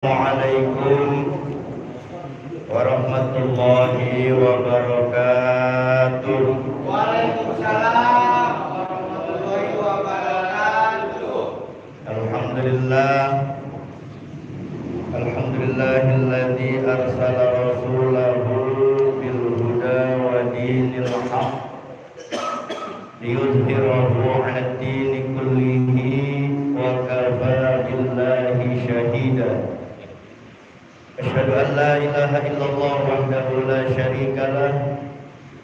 Assalamualaikum warahmatullahi wabarakatuh. Waalaikumsalam warahmatullahi wabarakatuh. Alhamdulillah, alhamdulillahilladzi arsala rasulahu bil huda wa dinil haq liyudhhirahu 'ala dini kullihi wa kafaa billahi shahida. Asyhadu an la ilaha illallah wahdahu la syarika lah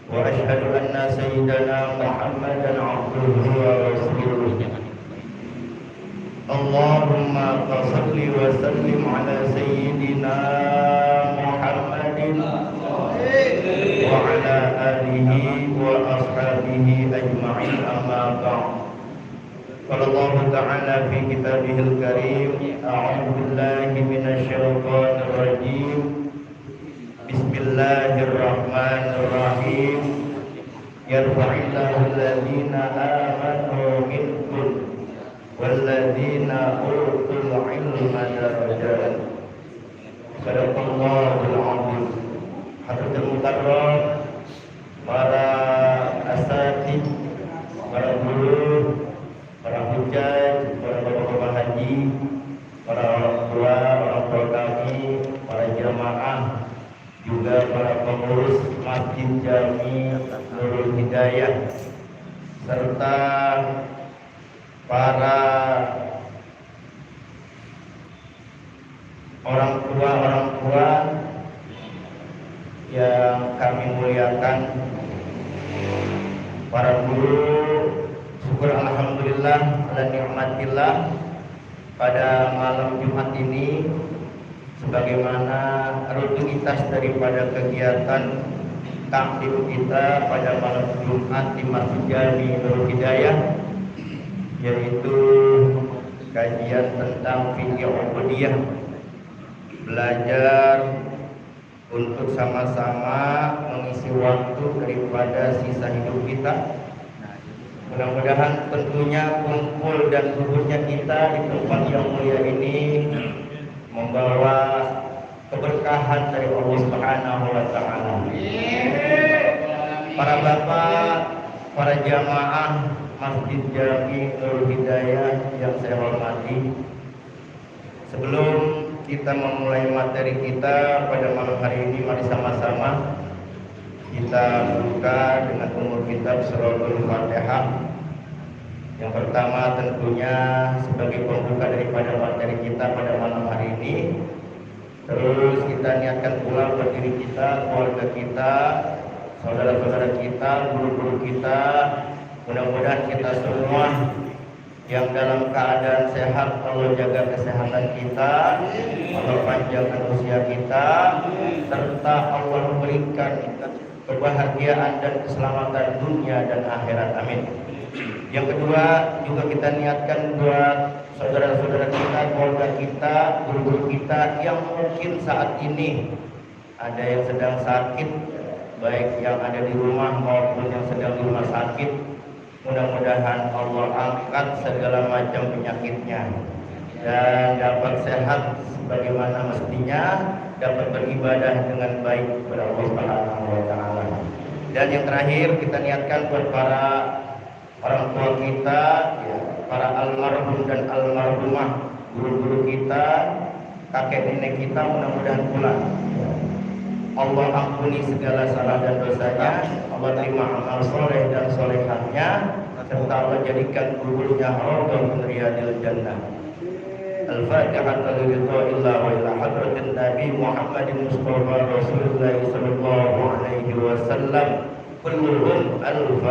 wa asyhadu anna sayyidana Muhammadan 'abduhu wa rasuluh. Allahumma shalli wa sallim ala sayyidina Muhammadin wa ala alihi wa ashabihi ajma'in, amma ba'd. Qala Allah Ta'ala fi kitabihil karim, a'udzu billahi minasy syaithanir rajim. Bismillahirrahmanirrahim. Yarfa'illahu alladhina amanu minkum walladzina utul ilma darajat. Sadaqallahul 'azim. Hadratul mukarram, para asatidz, para guru, para hujjaj, para bapak-bapak haji, para orang tua kami, para jamaah, juga para pengurus Masjid Jami Nurul Hidayah, serta para orang tua yang kami muliakan, para guru. Syukur alhamdulillah dan nikmatillah, pada malam Jumat ini sebagaimana rutinitas daripada kegiatan taklim kita pada malam Jumat di Masjid Jami Nurul Hidayah, yaitu kajian tentang fikih ubudiyah, belajar untuk sama-sama mengisi waktu daripada sisa hidup kita. Mudah-mudahan tentunya kumpul dan kumpulnya kita di tempat yang mulia ini membawa keberkahan dari Allah Subhanahu wa Ta'ala. Para bapak, para jamaah Masjid Jami Nurul Hidayah yang saya hormati, sebelum kita memulai materi kita pada malam hari ini, mari sama-sama kita buka dengan umur kitab Suratul Fatihah. Yang pertama tentunya sebagai pembuka daripada materi kita pada malam hari ini. Terus kita niatkan pula buat diri kita, keluarga kita, saudara-saudara kita, guru-guru kita. Mudah-mudahan kita semua yang dalam keadaan sehat, Allah jaga kesehatan kita, Allah panjangkan usia kita, serta Allah berikan kebahagiaan dan keselamatan dunia dan akhirat, amin. Yang kedua juga kita niatkan buat saudara-saudara kita, keluarga kita, guru-guru kita yang mungkin saat ini ada yang sedang sakit, baik yang ada di rumah maupun yang sedang di rumah sakit. Mudah-mudahan Allah angkat segala macam penyakitnya dan dapat sehat sebagaimana mestinya, dapat beribadah dengan baik kepada Allah Subhanahu wa Ta'ala. Dan yang terakhir kita niatkan buat para orang tua kita, ya, para almarhum dan almarhumah, guru-guru kita, kakek nenek kita, mudah-mudahan pula Allah ampuni segala salah dan dosanya, Allah terima amal soleh dan solehahnya, serta Allah jadikan kuburnya raudhah min riyadil jannah. Al-Fatihah illa wa ila hadratin Nabi Muhammadin Mustafa Rasulullah sallallahu alaihi wasallam. Kulluhum al-Fatihah.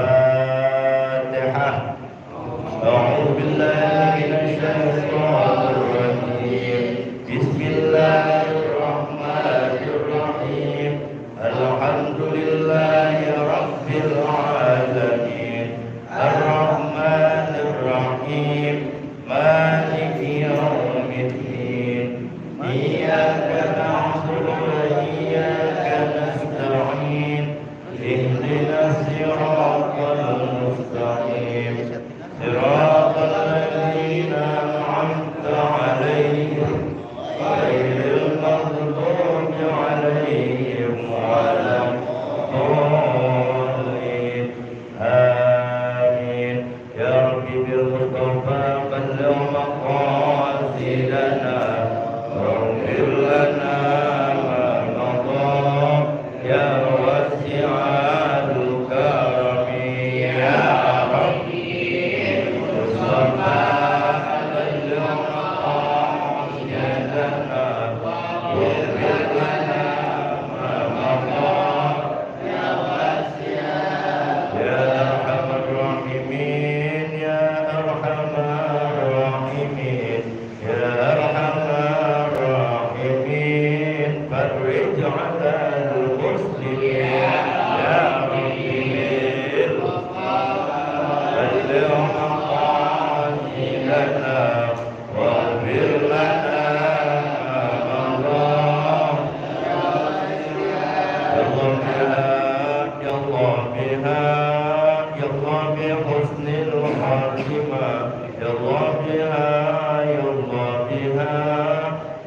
A'udzu billahi minasy syaithanir rajim. Bismillahirrahmanirrahim. Alhamdulillahi rabbil alamin. Ar-Rahmanir Rahim. Maliki yaumiddin. Iyyaka na'budu wa iyyaka nasta'in. Ihdinas siratal mustaqim. Siratal ladzina an'amta 'alaihim غير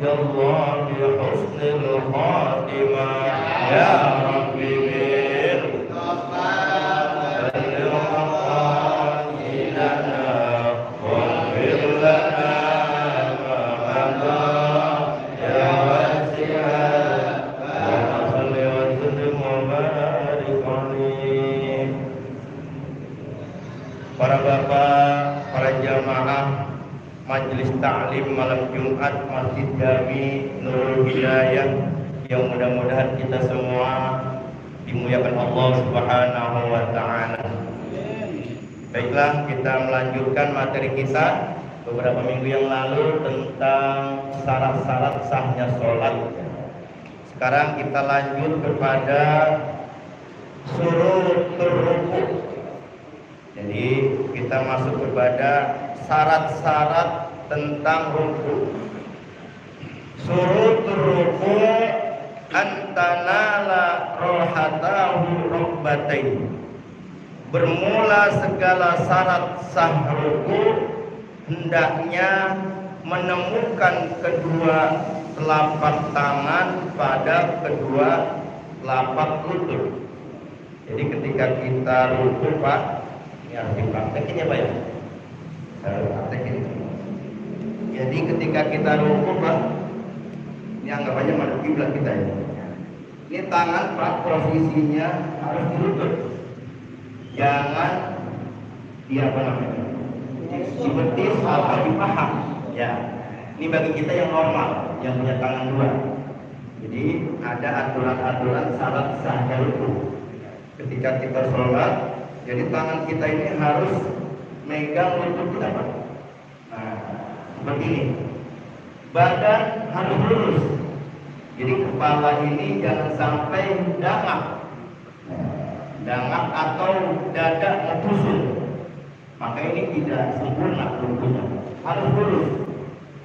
Allah bi husnil khatimah ya Rabbi bil para bapak, para jamaah Majelis Ta'lim malam Jumat Masjid Jami Nurul Hidayah yang mudah-mudahan kita semua dimuliakan Allah Subhanahu wa taala. Baiklah, kita melanjutkan materi kita beberapa minggu yang lalu tentang syarat-syarat sahnya sholat. Sekarang kita lanjut kepada syurutur ruku. Jadi kita masuk kepada syarat-syarat tentang ruku. Syurutur ruku antanala rohatahu rokbatain. Bermula segala syarat sah ruku hendaknya menemukan kedua telapak tangan pada kedua telapak lutut. Jadi ketika kita ruku, Pak, ini harus dipraktekin ya Pak ya. Harus praktekin. Jadi ketika kita ruku, Pak, ini anggap aja madhep kiblat kita ya. Ini tangan, Pak, posisinya harus di lutut. Jangan di apa namanya? Di betis atau di paha. Ya. Ini bagi kita yang normal, yang punya tangan dua. Jadi ada aturan-aturan syarat sahnya ruku. Ketika kita sholat, jadi tangan kita ini harus megang lutut kita, Pak. Nah, seperti ini. Badan harus lurus. Jadi kepala ini jangan sampai dangak atau dada ngebusuk. Maka ini tidak sempurna rukunya. Harus lurus.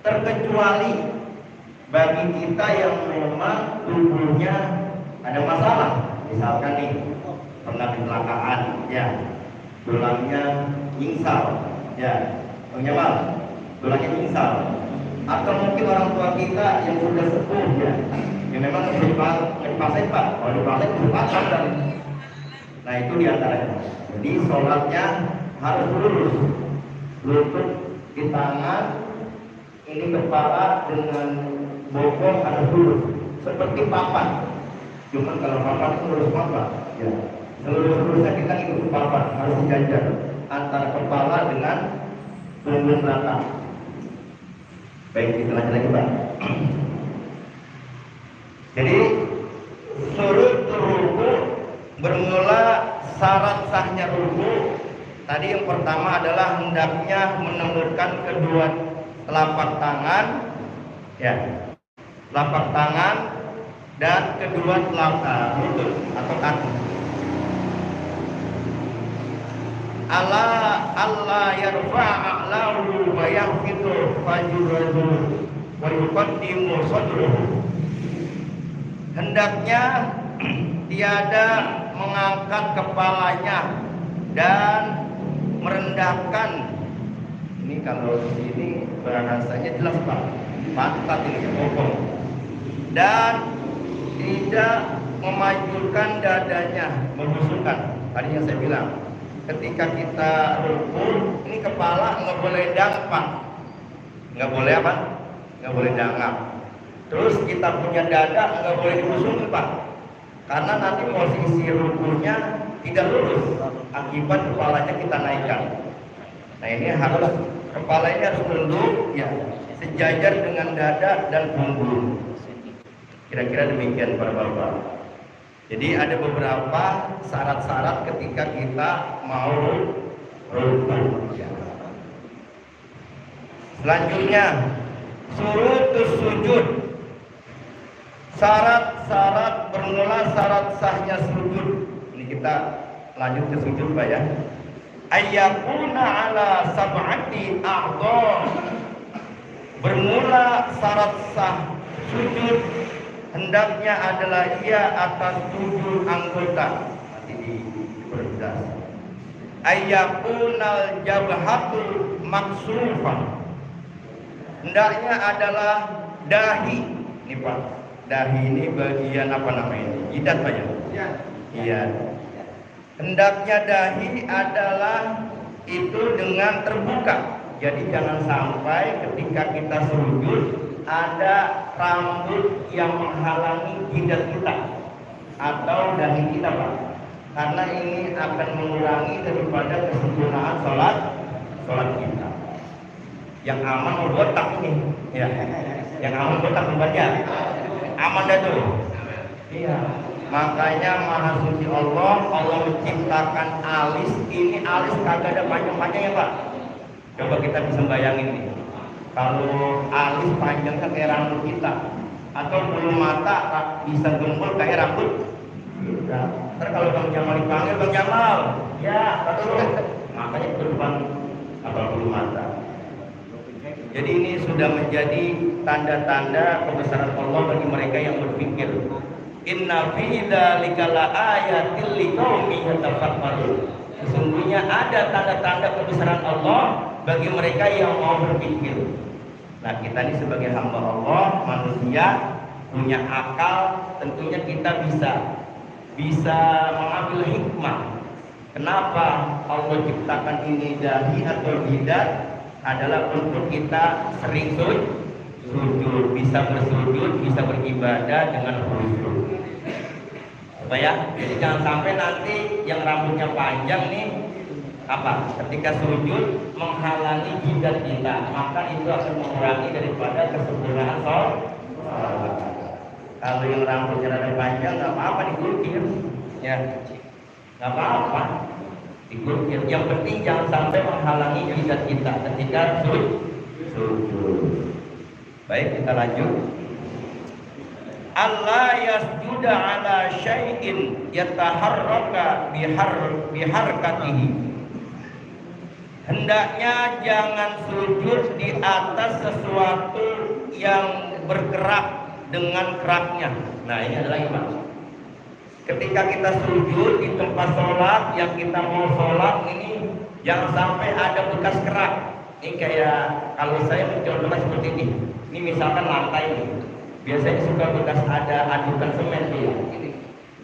Terkecuali bagi kita yang memang tubuhnya ada masalah. Misalkan nih, pernah kecelakaan, ya, tulangnya nyingsal, ya, tulangnya nyingsal, atau mungkin orang tua kita yang sudah sepuh, ya, yang memang dipaksain Pak, kalau dipaksain dipaksain dan, nah itu diantaranya. Jadi sholatnya harus lurus, lutut di tangan, ini kepala dengan bokong harus lurus, seperti papan. Cuman kalau papan itu lurus papan, ya. Seluruh-seluruhnya kita ikut papan, harus sejajar antara kepala dengan punggung belakang. Baik, kita lanjut lagi Pak. Jadi syurutur ruku, bermula syarat sahnya ruku. Tadi yang pertama adalah hendaknya menemukan kedua telapak tangan, ya, telapak tangan dan kedua telapak lutut atau kaki. Allah yarfa'a lahu wa yahfidu fajruhu wa yuqaddimu sadruhu. Hendaknya tiada mengangkat kepalanya dan merendahkan. Ini kalau di sini bahasanya jelas Pak, pantat ini bokong. Dan tidak memajukan dadanya, membusukkan. Tadi yang saya bilang, ketika kita ruku, ini kepala nggak boleh dangak Pak, nggak boleh apa? Nggak boleh dangak. Terus kita punya dada nggak boleh dibusungin Pak, karena nanti posisi rukunya tidak lurus akibat kepalanya kita naikkan. Nah ini harus, kepala ini harus tunduk, ya, sejajar dengan dada dan punggung. Kira-kira demikian para bapak. Jadi ada beberapa syarat-syarat ketika kita mau ruku. Selanjutnya, surutus sujud. Syarat-syarat bermula syarat sahnya sujud. Ini kita lanjut ke sujud Pak ya. Ayyakuna ala sab'ati a'dha. Bermula syarat sah sujud hendaknya adalah ia atas 7 anggota. Nanti diperjelas. Ayyakunal jabhatu maksufah. Hendaknya adalah dahi. Ini Pak, dahi ini bagian apa namanya? Jidat Pak ya? Iya. Hendaknya dahi adalah itu dengan terbuka. Jadi jangan sampai ketika kita sujud ada rambut yang menghalangi jidat kita atau dahi kita Pak. Karena ini akan mengurangi daripada kesempurnaan sholat kita. Yang aman mau botak ini, ya. Yang aman botak tempatnya, aman dah tuh. Iya. Makanya Maha Suci Allah menciptakan alis. Ini alis kagak ada panjang-panjangnya Pak. Coba kita bisa bayangin nih. Kalau alis panjangnya kayak rambut kita, atau bulu mata bisa gembul kayak rambut. Ntar kalau Bang Jamal dipanggil, Bang Jamal, ya, betul. Makanya itu depan apa bulu mata. Jadi ini sudah menjadi tanda-tanda kebesaran Allah bagi mereka yang berpikir. Inna fi dzalika laayatil liqaumin yatafakkarun. Sesungguhnya ada tanda-tanda kebesaran Allah bagi mereka yang mau berpikir. Nah, kita ini sebagai hamba Allah, manusia punya akal, tentunya kita bisa mengambil hikmah. Kenapa Allah ciptakan ini dahi atau jidat? Adalah untuk kita sering sujud, bisa bersujud, bisa beribadah dengan khusyuk. Supaya jadi jangan sampai nanti yang rambutnya panjang nih ketika sujud menghalangi jidat kita, maka itu akan mengurangi daripada kesempurnaan sholat. Kalau yang rambutnya rada panjang nggak apa-apa digurkir, ya nggak apa-apa digurkir. Yang penting jangan sampai menghalangi jidat kita ketika sujud. Baik, kita lanjut. Allah yasjuda ala syai'in yataharraka biharkatihi. Hendaknya jangan sujud di atas sesuatu yang bergerak dengan geraknya. Nah, ini adalah iman. Ketika kita sujud di tempat sholat yang kita mau sholat ini, jangan sampai ada bekas gerak. Ini kayak kalau saya mencontohkan seperti ini. Ini misalkan lantai ini, biasanya suka bekas ada adukan semen dia.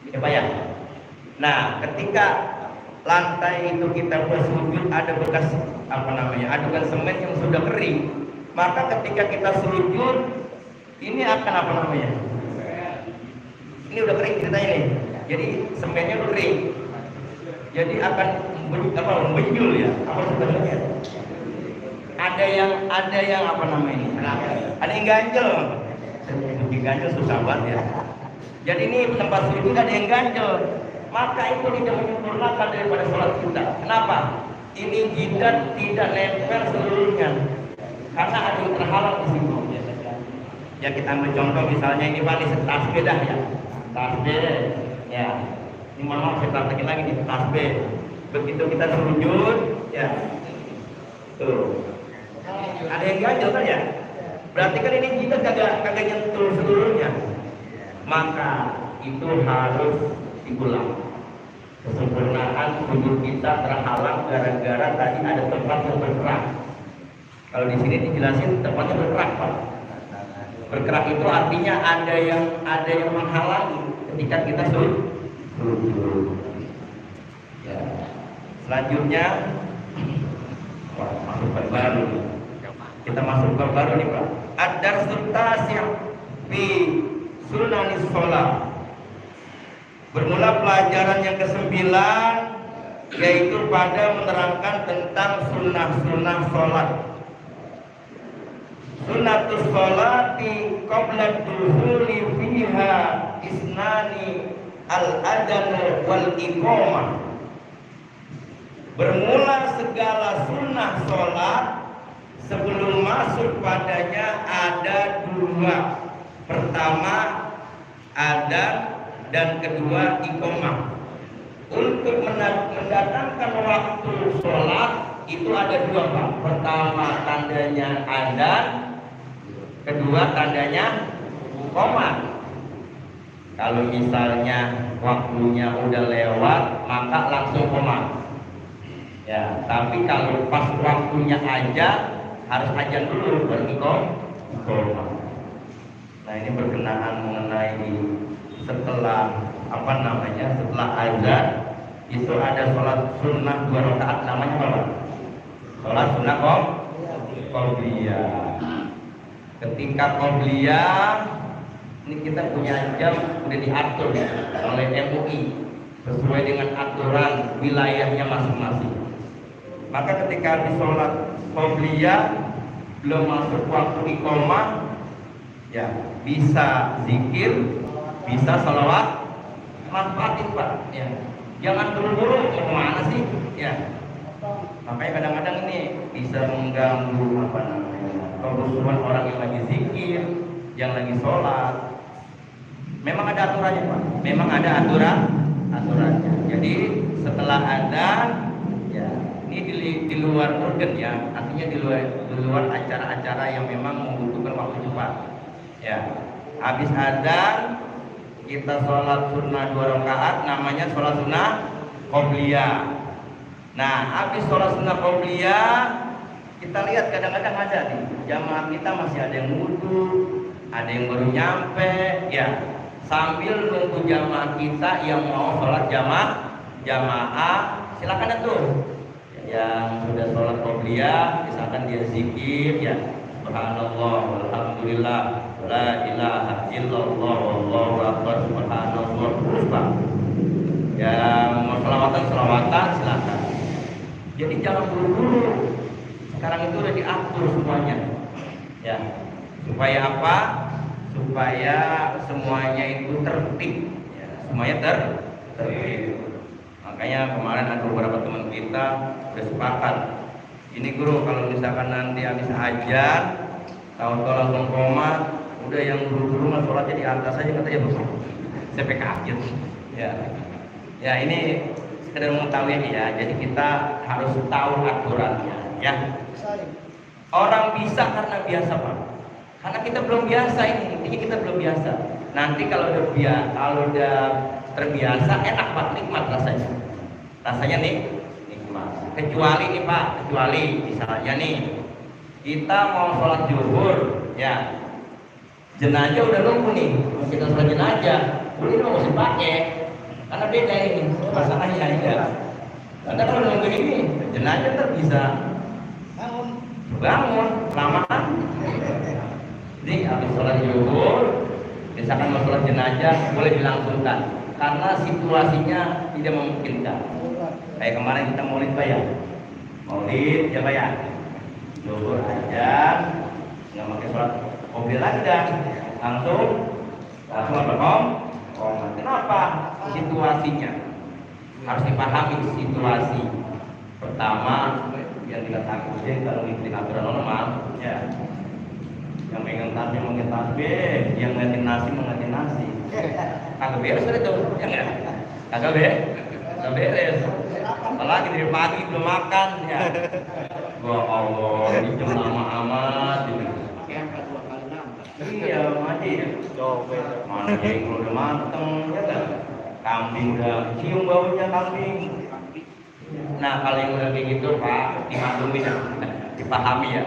Ya Pak ya. Nah, ketika lantai itu kita bersujud ada bekas adukan semen yang sudah kering, maka ketika kita sujud ini akan ini udah kering ceritanya nih. Jadi semennya udah kering. Jadi akan membenjul ya. Apa sebenarnya? Ada yang ada yang ganjel. Ganjel susah banget ya. Jadi ini tempat sujud ada yang ganjel. Maka itu tidak menyempurnakan daripada sholat kita. Kenapa? Ini jidat tidak nempel seluruhnya. Karena ada yang terhalang di situ. Ya kita ambil contoh misalnya ini Pak, ini tasbih dah ya. Tasbih ya. Ini mohon saya praktekin lagi nih tasbih. Begitu kita sujud ya. Tuh. Ada yang ganjel kan ya? Berarti kan ini jidat kagak nyentuh seluruhnya. Maka itu harus diulang. Kesempurnaan sujud kita terhalang gara-gara tadi ada tempat yang bergerak. Kalau di sini dijelasin tempatnya bergerak Pak. Bergerak itu artinya ada yang menghalangi ketika kita sujud. Ya. Selanjutnya masuk ke baru. Kita masuk ke baru nih Pak. Ad-darsul tasi' fi sunanis sholat. Bermula pelajaran yang ke-9 yaitu pada menerangkan tentang sunnah-sunnah sholat. Sunnatus sholati qabla dukhuli fiha isnani al-adhan wal iqamah. Bermula segala sunnah sholat sebelum masuk padanya ada 2. Pertama adzan dan kedua iqamah. Untuk mendatangkan waktu sholat itu ada 2 Pak. Pertama tandanya adzan, kedua tandanya iqamah. Kalau misalnya waktunya udah lewat maka langsung iqamah. Ya, tapi kalau pas waktunya aja harus ajan dulu baru iqamah. Nah ini berkenaan mengenai setelah setelah azan itu ada sholat sunnah 2 rakaat, namanya apa? Sholat sunnah qobliyah. Ketika qobliyah ini kita punya jam udah diatur oleh MUI sesuai dengan aturan wilayahnya masing-masing. Maka ketika habis sholat qobliyah belum masuk waktu iqomah, ya bisa zikir, bisa sholawat, manfaatin Pak. Ya, jangan buru-buru mau kemana sih? Ya, makanya kadang-kadang ini bisa mengganggu kerusuhan orang yang lagi zikir, yang lagi sholat. Memang ada aturannya Pak. Memang ada aturannya. Jadi setelah adzan, ya ini di luar urgen ya, artinya di luar acara-acara yang memang membutuhkan waktu cepat. Ya, habis adzan kita sholat sunnah 2 rakaat, namanya sholat sunnah qobliyah. Nah, habis sholat sunnah qobliyah, kita lihat kadang-kadang ada nih jamaah kita masih ada yang wudhu, ada yang baru nyampe, ya sambil nunggu jamaah kita yang mau sholat jamaah, silakan tuh yang sudah sholat qobliyah, misalkan dia zikir, ya subhanallah, alhamdulillah, la ilaha illallah, wallahu akbar, subhanallah, terus Pak. Yang mau selawatan silakan. Jadi jangan buru-buru. Sekarang itu udah diatur semuanya. Ya. Supaya apa? Supaya semuanya itu tertib. Ya, semuanya tertib. Makanya kemarin ada beberapa teman kita udah sepakat. Ini guru, kalau misalkan nanti habis ajar, tahu-tahu langsung komat, udah yang buru-buru mah sholatnya di atas aja katanya bos. Saya kaget. Ya ini sekedar mengetahui aja ya. Jadi kita harus tahu aturannya ya. Orang bisa karena biasa Pak. Karena kita belum biasa ini, intinya kita belum biasa. Nanti kalau udah terbiasa enak Pak, nikmat rasanya. Rasanya nih nikmat. Kecuali nih Pak, misalnya nih kita mau sholat zuhur ya. Jenazah udah nunggu nih, kita sholat jenazah, boleh nggak mesti pakai, karena beda ini masalahnya ya. Karena kalau nunggu ini jenazah ntar bisa bangun kelamaan. Jadi habis sholat zuhur, misalkan mau sholat jenazah boleh dilangsungkan, karena situasinya tidak memungkinkan. Kayak kemarin kita maulid Pak ya, maulid ya Pak ya, zuhur aja, nggak pakai sholat mobil lagi dah, langsung apa kenapa? Situasinya harus dipahami situasi. Pertama yang kita takutin kalau ngikutin aturan normal ya, yang megang tasbih mungkin tasbih, yang ngeliatin nasi kagak beres itu ya nggak? Kagak beres. Apalagi dari pagi belum makan ya. Wah Allah, ini jam lama amat ini. Iya, Maji. Mana yang udah mateng ya kan? Kambing udah cium baunya kambing. Nah kalau yang udah kayak gitu Pak, dimaklumi ya, dipahami ya.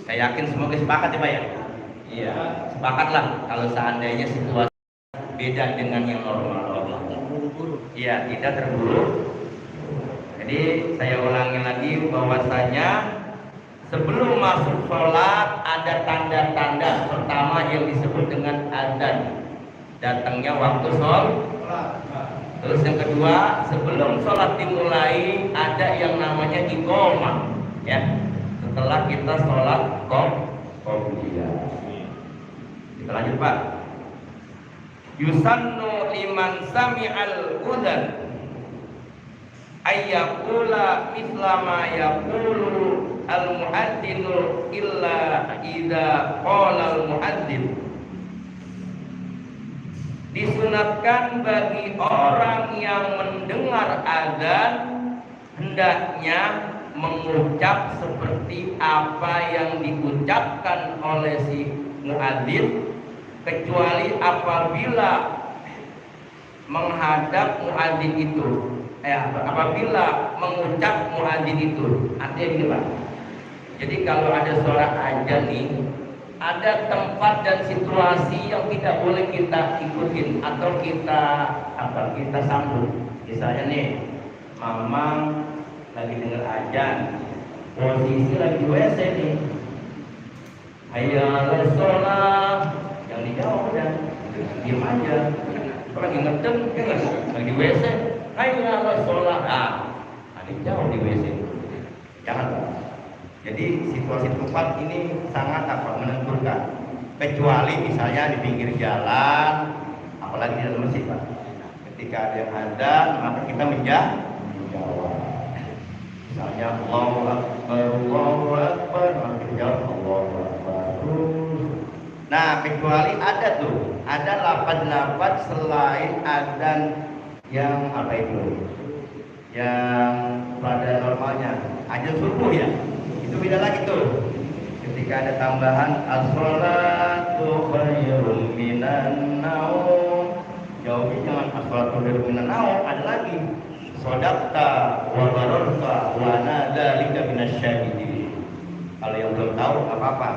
Saya yakin semua sepakat ya Pak ya. Iya, sepakatlah kalau seandainya situasi beda dengan yang normal. Iya, tidak terburu. Jadi saya ulangi lagi bahwasanya sebelum masuk sholat ada tanda-tanda. Pertama yang disebut dengan azan, datangnya waktu sholat. Terus yang kedua, sebelum sholat dimulai ada yang namanya iqomah ya, setelah kita sholat qobliyah. Kita lanjut Pak. Yusannu liman sami'al udzan ayyaqula mithla ma yaqulu al muadzinu illa idza qala al muadzin. Disunatkan bagi orang yang mendengar azan hendaknya mengucap seperti apa yang diucapkan oleh si muadzin, kecuali apabila menghadap muadzin itu, apabila mengucap muadzin itu. Artinya gini Pak. Jadi kalau ada suara azan nih, ada tempat dan situasi yang tidak boleh kita ikutin atau kita sambut. Misalnya nih, mama lagi dengar azan, posisi lagi di WC nih. Hayya 'alas shalah, yang dijawab udah diam aja. Kalau lagi ngedem, lagi di WC, hayya 'alas shalah. Ada jauh di WC. Jangan. Jadi situasi tempat ini sangat menentukan. Kecuali misalnya di pinggir jalan, apalagi di dalam masjid, Pak. Ketika ada yang ada, maka kita menjawab. Misalnya Allahu Akbar, maka kita jawab Allahu Akbar. Nah, kecuali ada lafaz-lafaz selain adzan yang yang pada normalnya azan subuh ya. Itu beda lagi tuh. Ketika ada tambahan as-sholatu khairun minan naum, jawabnya jangan as-sholatu khairun minan naum, ada lagi shodaqta wa bararta wa nadzalika minasyahidin. Kalau yang belum tahu apa-apa,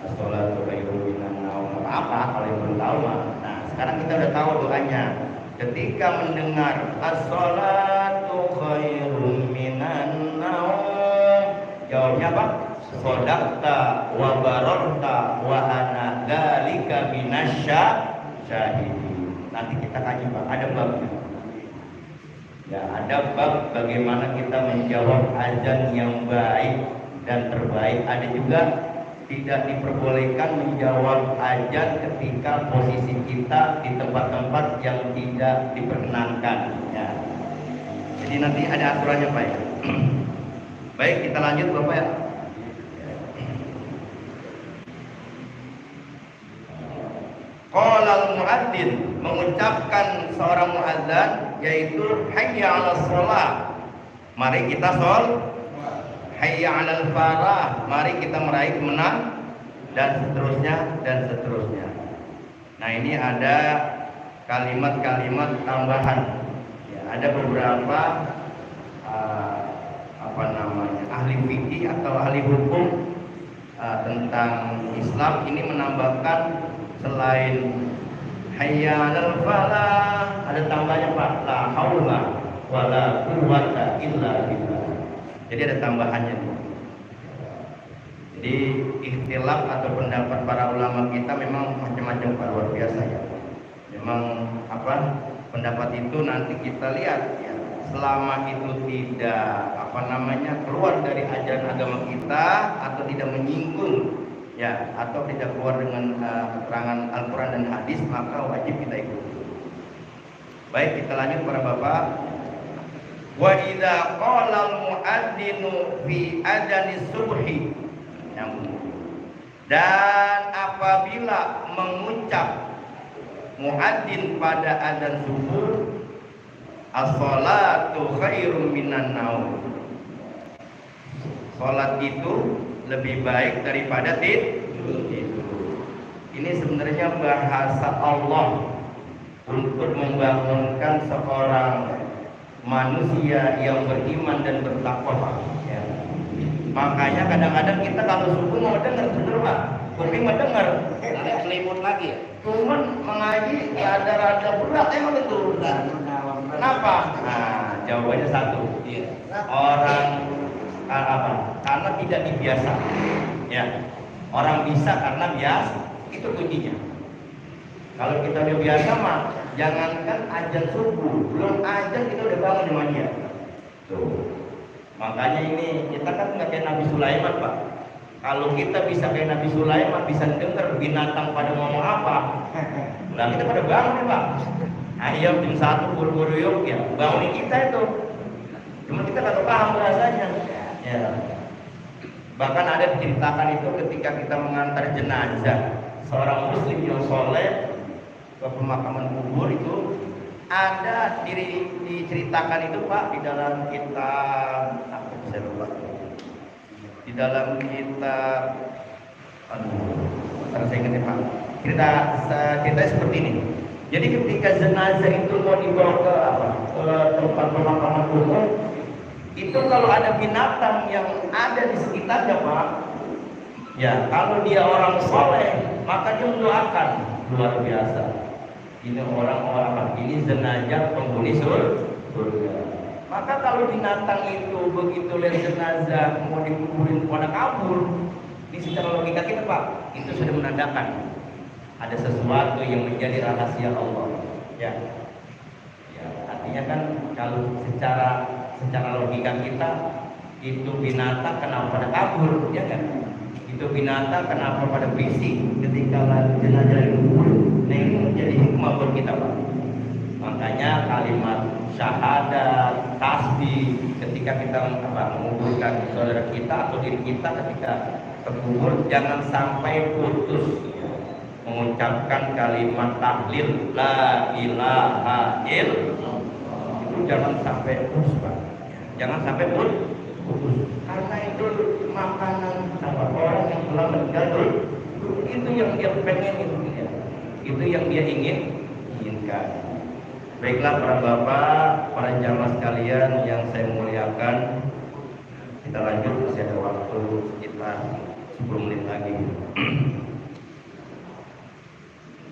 as-sholatu khairun minan naum apa-apa kalau yang belum tahu mah. Nah, sekarang kita udah tahu doanya. Ketika mendengar as-sholatu khairun minan naum, jawabnya apa? Shodaqta wa bararta wa ana dzalika minasyahidin. Nanti kita kaji, Pak, ada babnya. Ya, ada bab bagaimana kita menjawab azan yang baik dan terbaik. Ada juga tidak diperbolehkan menjawab azan ketika posisi kita di tempat-tempat yang tidak diperkenankan. Ya. Jadi nanti ada aturannya, Pak. Ya. Baik, kita lanjut, Bapak ya. Qala al-muadzin, mengucapkan seorang muadzan yaitu hayya 'alas shalah. Mari kita hayya 'alal falah, mari kita meraih kemenang, dan seterusnya. Nah, ini ada kalimat-kalimat tambahan. Ya, ada beberapa ahli fikih atau ahli hukum tentang Islam ini menambahkan selain hayya 'alal falah ada tambahnya, Pak, la haula wala quwwata illa billah. Jadi ada tambahannya. Jadi ikhtilaf atau pendapat para ulama kita memang macam-macam, Pak, luar biasa ya. Memang pendapat itu nanti kita lihat ya. Selama itu tidak keluar dari ajaran agama kita atau tidak menyinggung ya, atau tidak keluar dengan keterangan Al-Quran dan hadis, maka wajib kita ikuti. Baik, kita lanjut para bapak. Wa idza qala al-muadzinu fi adzanis subhi, dan apabila mengucap muadzin pada adzan subuh, as-sholatu khairum minan naum, salat itu lebih baik daripada tidur. Ini sebenarnya bahasa Allah untuk membangunkan seorang manusia yang beriman dan bertakwa. Ya. Makanya kadang-kadang kita kalau subuh mau dengar bener, Pak, kuping mau dengar, selimut lagi ya. Cuman mengaji rada-rada berat emang itu. Kenapa? Nah, jawabannya satu. Orang karena tidak dibiasa. Ya. Orang bisa karena biasa. Itu kuncinya. Kalau kita udah biasa mah, jangankan azan subuh, belum azan kita udah bangun di dia. Tuh. Makanya ini kita kan nggak kayak Nabi Sulaiman, Pak. Kalau kita bisa kayak Nabi Sulaiman, bisa dengar binatang pada ngomong apa, nah kita pada bangun nih, Pak. Ayam jam 1 buru-buru yuk ya, bangunin kita itu. Cuma kita nggak paham bahasanya. Ya. Bahkan ada diceritakan itu ketika kita mengantar jenazah seorang muslim yang soleh ke pemakaman kubur itu, ada diceritakan itu, Pak, di dalam kitab saya lupa. Di dalam kitab saya ingat ya, Pak. Cerita seperti ini. Jadi ketika jenazah itu mau dibawa ke tempat pemakaman umum, itu kalau ada binatang yang ada di sekitarnya, Pak, Ya, kalau dia orang soleh, maka dia mendoakan luar biasa. Ini orang-orang, ini jenazah penghuni surga. Maka kalau binatang itu begitu lihat jenazah mau dikuburin pada kabur, ini secara logika kita Pak, itu sudah menandakan ada sesuatu yang menjadi rahasia Allah. Ya, ya artinya kan kalau secara logika kita itu binatang kenapa pada kabur, ya kan? Itu binatang kenapa pada berisik ketika jenazah dikubur? Nah ini menjadi hikmah buat kita Pak. Makanya kalimat syahadat, tasbih ketika kita menguburkan saudara kita atau diri kita ketika terkubur, jangan sampai putus mengucapkan kalimat tahlil la ilaha illallah. Itu jangan sampai putus Pak. Jangan sampai putus. Karena itu makanan orang yang telah meninggal itu yang dia pengen ya. Itu yang dia inginkan. Baiklah para bapak, para jamaah sekalian yang saya muliakan, kita lanjut, masih ada waktu sekitar 10 menit lagi.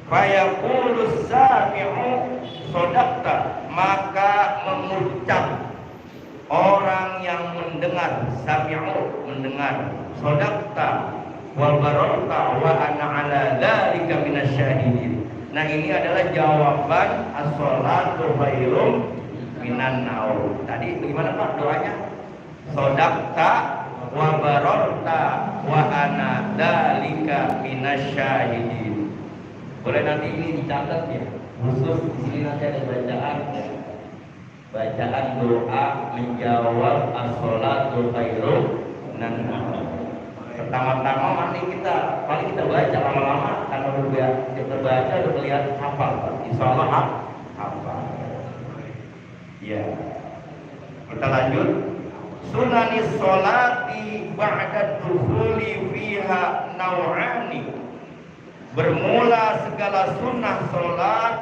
Fayaqulu sami'u sodaqta, maka mengucap orang yang mendengar, sami'u mendengar, sodaqta wa bararta wa ana ala dzalika minasyahidin. Nah ini adalah jawaban as-sholatu khairum minan naum. Tadi bagaimana Pak doanya? Sodaqta wa bararta wa ana dzalika minasyahidin. Boleh nanti ini dicatat ya. Khusus di sini nanti ada bacaan doa menjawab as-sholatu khairum minan naum. Pertama-tama mandi kita, paling kita baca lama-lama karena udah kita baca udah kelihatan hafal, insyaallah hafal. Ya, kita lanjut. Sunanis sholati ba'da dukhuli fiha naw'ani. Bermula segala sunnah sholat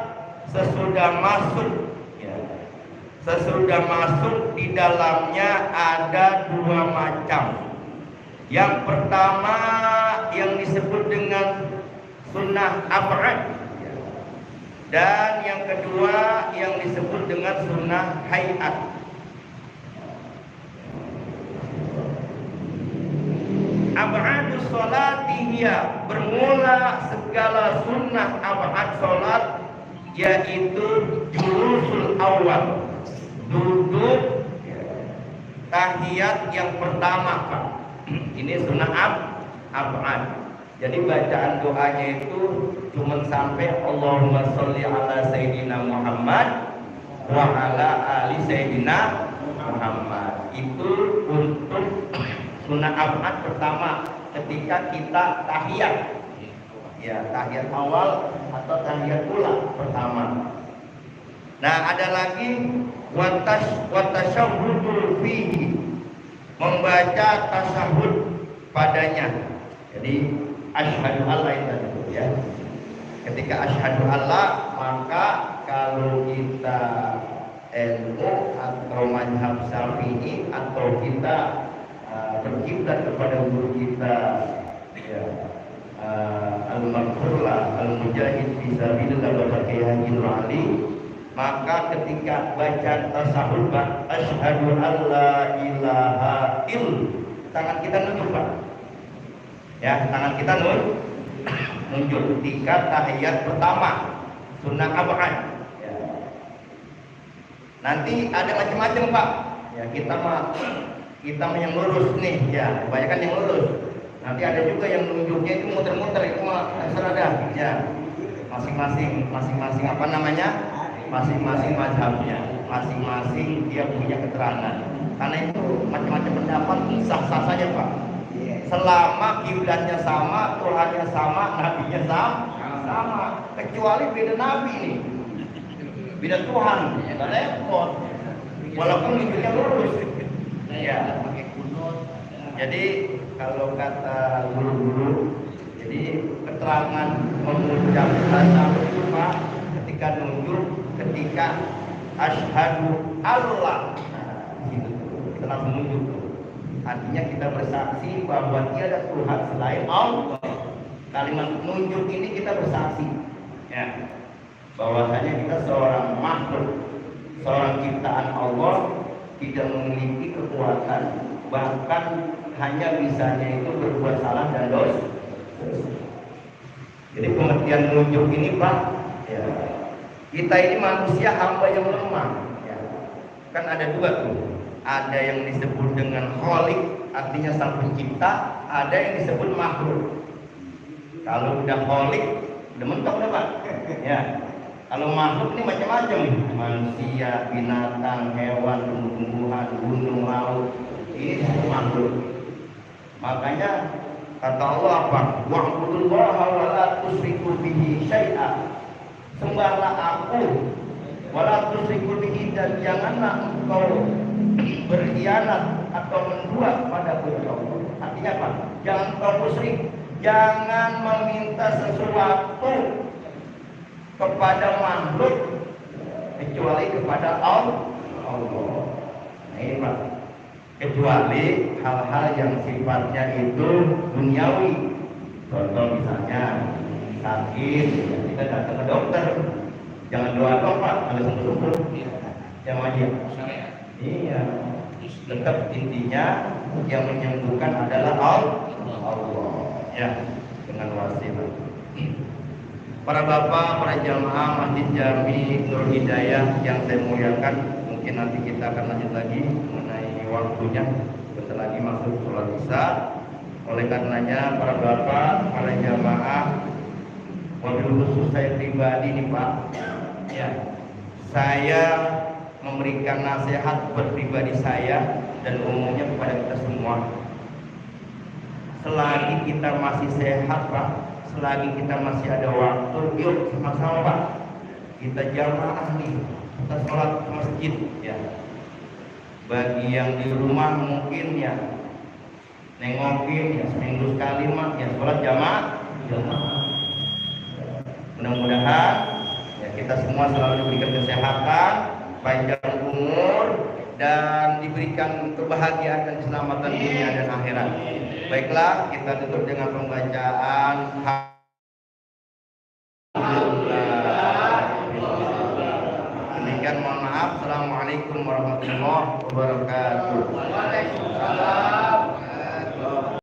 sesudah masuk. Ya. Sesudah masuk di dalamnya ada dua macam. Yang pertama yang disebut dengan sunnah ab'ad, dan yang kedua yang disebut dengan sunnah hayat. Ab'adus sholati hiya, bermula segala sunnah ab'ad sholat, yaitu julusul awal, duduk tahiyat yang pertama Pak. Ini sunnah ab'ad. Jadi bacaan doanya itu cuma sampai Allahumma sholli ala sayyidina Muhammad wa ala ali sayyidina Muhammad. Itu untuk sunnah ab'ad pertama ketika kita tahiyat. Ya, tahiyat awal atau tahiyat pula pertama. Nah, ada lagi watasyahhudu fihi, membaca tasyahud padanya. Jadi asyhadu alla itu ya. Ketika asyhadu alla, maka kalau kita NU atau mazhab Syafi'i atau kita berkiblat kepada guru kita ya, al-maghfurlah al-mujahid fi sabilillah Bapak Kiai Haji Nur Ali, maka ketika baca tasawuf asyhadu alla ilaha illallah, tangan kita nunjuk Pak. Ya, tangan kita nunjuk ketika tahiyat pertama sunnah ab'ad. Ya. Nanti ada macam-macam Pak. Ya, kita yang lurus nih ya, kebanyakan yang lurus. Nanti ada juga yang nunjuknya itu muter-muter, itu mah terserah dah. Ya. Masing-masing apa namanya? Masing-masing mazhabnya, masing-masing dia punya keterangan. Karena itu macam-macam pendapat sah-sah saja Pak. Selama kiblatnya sama, Tuhannya sama, nabinya sama. Kecuali beda nabi nih, beda Tuhan, nggak repot. Walaupun nunjuknya lurus. Ya. Jadi kalau kata guru-guru, jadi keterangan mengucap tasawuf itu Pak, ketika nunjuk, ketika asyhadu Allah, nah, gitu. Kita langsung nunjuk. artinya kita bersaksi bahwa tiada Tuhan selain Allah. Kalimat nunjuk ini kita bersaksi, ya, bahwasanya kita seorang makhluk, seorang ciptaan Allah, tidak memiliki kekuatan, bahkan hanya bisanya itu berbuat salah dan dosa. Jadi pengertian nunjuk ini Pak, ya, kita ini manusia hamba yang lemah, ya. Kan ada dua tuh, ada yang disebut dengan kholik, artinya sang pencipta, ada yang disebut makhluk. Kalau udah kholik, udah mentok udah Pak, ya. Kalau makhluk ini macam-macam, manusia, binatang, hewan, tumbuh-tumbuhan, gunung, laut, ini semua makhluk. Makanya kata Allah apa? Wa'budullaha wa la tusyriku bihi syai'a. Sembahlah aku wa la tusyriku bihi, dan janganlah engkau berkhianat atau mendua pada Allah. Artinya apa? Jangan kau musyrik, jangan meminta sesuatu kepada makhluk kecuali kepada Allah. Nah ini Pak, kecuali hal-hal yang sifatnya itu duniawi. Contoh misalnya sakit, ya kita datang ke dokter, jangan doa dong Pak, kalau sembuh-sembuh, yang wajib. Iya, tetap intinya yang menyembuhkan adalah Allah, ya, dengan wasilah. Para bapak, para jamaah Masjid Jami Nurul Hidayah yang saya muliakan, mungkin nanti kita akan lanjut lagi mengenai waktunya, bentar lagi masuk sholat isya. Oleh karenanya para bapak, para jamaah, wabil khusus saya pribadi nih Pak, ya, saya memberikan nasihat buat pribadi saya dan umumnya kepada kita semua. Selagi kita masih sehat Pak, selagi kita masih ada waktu, yuk sama-sama Pak, kita jamaah nih, kita sholat ke masjid, ya. Bagi yang di rumah mungkin ya nengokin, ya seminggu sekali mah, ya sholat jamaah. Mudah-mudahan ya kita semua selalu diberikan kesehatan, panjang umur, dan diberikan kebahagiaan dan keselamatan dunia dan akhirat. Baiklah, kita tutup dengan pembacaan demikian, mohon maaf. Assalamualaikum warahmatullahi wabarakatuh.